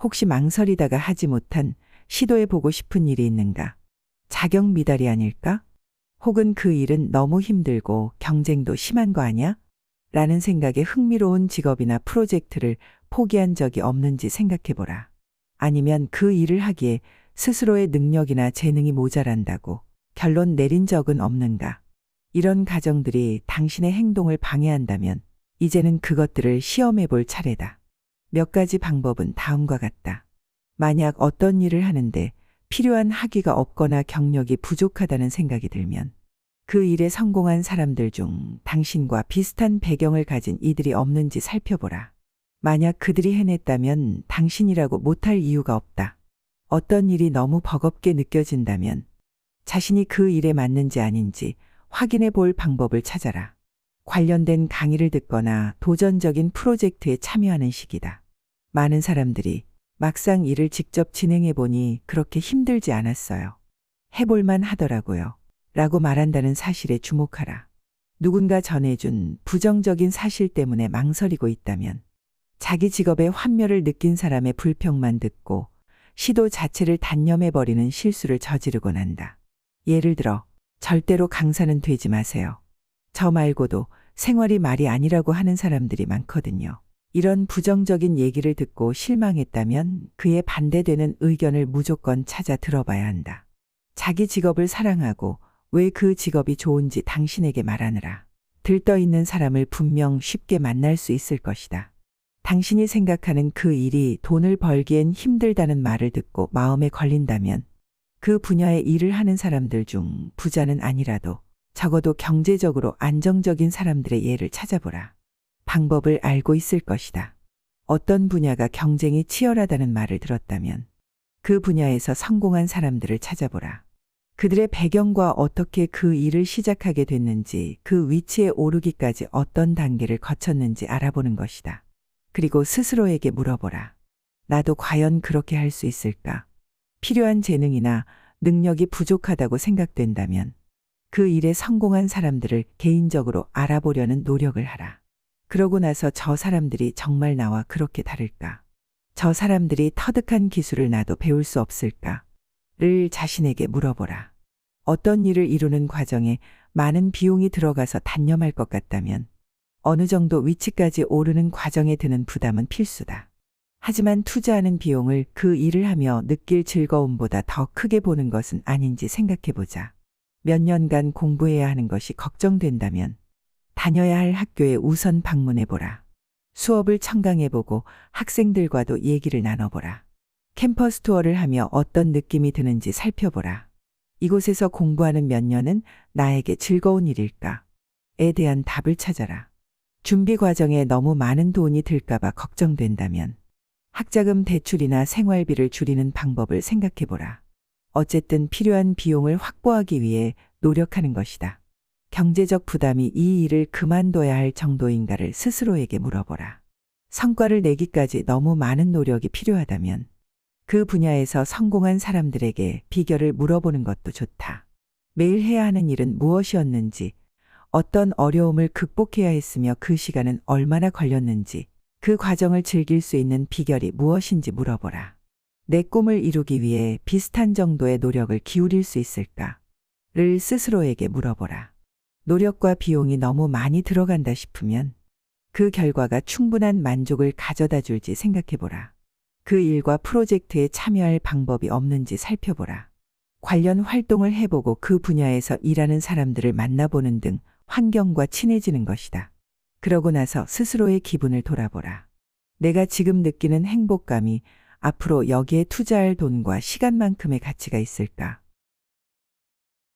혹시 망설이다가 하지 못한 시도해보고 싶은 일이 있는가? 자격 미달이 아닐까? 혹은 그 일은 너무 힘들고 경쟁도 심한 거 아니야? 라는 생각에 흥미로운 직업이나 프로젝트를 포기한 적이 없는지 생각해보라. 아니면 그 일을 하기에 스스로의 능력이나 재능이 모자란다고 결론 내린 적은 없는가? 이런 가정들이 당신의 행동을 방해한다면 이제는 그것들을 시험해 볼 차례다. 몇 가지 방법은 다음과 같다. 만약 어떤 일을 하는데 필요한 학위가 없거나 경력이 부족하다는 생각이 들면 그 일에 성공한 사람들 중 당신과 비슷한 배경을 가진 이들이 없는지 살펴보라. 만약 그들이 해냈다면 당신이라고 못할 이유가 없다. 어떤 일이 너무 버겁게 느껴진다면 자신이 그 일에 맞는지 아닌지 확인해 볼 방법을 찾아라. 관련된 강의를 듣거나 도전적인 프로젝트에 참여하는 시기다. 많은 사람들이 막상 일을 직접 진행해 보니 그렇게 힘들지 않았어요. 해볼만 하더라고요. 라고 말한다는 사실에 주목하라. 누군가 전해준 부정적인 사실 때문에 망설이고 있다면 자기 직업의 환멸을 느낀 사람의 불평만 듣고 시도 자체를 단념해버리는 실수를 저지르곤 한다. 예를 들어 절대로 강사는 되지 마세요. 저 말고도 생활이 말이 아니라고 하는 사람들이 많거든요. 이런 부정적인 얘기를 듣고 실망했다면 그에 반대되는 의견을 무조건 찾아 들어봐야 한다. 자기 직업을 사랑하고 왜 그 직업이 좋은지 당신에게 말하느라. 들떠있는 사람을 분명 쉽게 만날 수 있을 것이다. 당신이 생각하는 그 일이 돈을 벌기엔 힘들다는 말을 듣고 마음에 걸린다면 그 분야의 일을 하는 사람들 중 부자는 아니라도 적어도 경제적으로 안정적인 사람들의 예를 찾아보라. 방법을 알고 있을 것이다. 어떤 분야가 경쟁이 치열하다는 말을 들었다면 그 분야에서 성공한 사람들을 찾아보라. 그들의 배경과 어떻게 그 일을 시작하게 됐는지, 그 위치에 오르기까지 어떤 단계를 거쳤는지 알아보는 것이다. 그리고 스스로에게 물어보라. 나도 과연 그렇게 할 수 있을까? 필요한 재능이나 능력이 부족하다고 생각된다면 그 일에 성공한 사람들을 개인적으로 알아보려는 노력을 하라. 그러고 나서 저 사람들이 정말 나와 그렇게 다를까? 저 사람들이 터득한 기술을 나도 배울 수 없을까? 를 자신에게 물어보라. 어떤 일을 이루는 과정에 많은 비용이 들어가서 단념할 것 같다면 어느 정도 위치까지 오르는 과정에 드는 부담은 필수다. 하지만 투자하는 비용을 그 일을 하며 느낄 즐거움보다 더 크게 보는 것은 아닌지 생각해보자. 몇 년간 공부해야 하는 것이 걱정된다면 다녀야 할 학교에 우선 방문해보라. 수업을 청강해보고 학생들과도 얘기를 나눠보라. 캠퍼스 투어를 하며 어떤 느낌이 드는지 살펴보라. 이곳에서 공부하는 몇 년은 나에게 즐거운 일일까? 에 대한 답을 찾아라. 준비 과정에 너무 많은 돈이 들까봐 걱정된다면 학자금 대출이나 생활비를 줄이는 방법을 생각해보라. 어쨌든 필요한 비용을 확보하기 위해 노력하는 것이다. 경제적 부담이 이 일을 그만둬야 할 정도인가를 스스로에게 물어보라. 성과를 내기까지 너무 많은 노력이 필요하다면 그 분야에서 성공한 사람들에게 비결을 물어보는 것도 좋다. 매일 해야 하는 일은 무엇이었는지, 어떤 어려움을 극복해야 했으며 그 시간은 얼마나 걸렸는지, 그 과정을 즐길 수 있는 비결이 무엇인지 물어보라. 내 꿈을 이루기 위해 비슷한 정도의 노력을 기울일 수 있을까? 를 스스로에게 물어보라. 노력과 비용이 너무 많이 들어간다 싶으면 그 결과가 충분한 만족을 가져다 줄지 생각해보라. 그 일과 프로젝트에 참여할 방법이 없는지 살펴보라. 관련 활동을 해보고 그 분야에서 일하는 사람들을 만나보는 등 환경과 친해지는 것이다. 그러고 나서 스스로의 기분을 돌아보라. 내가 지금 느끼는 행복감이 앞으로 여기에 투자할 돈과 시간만큼의 가치가 있을까?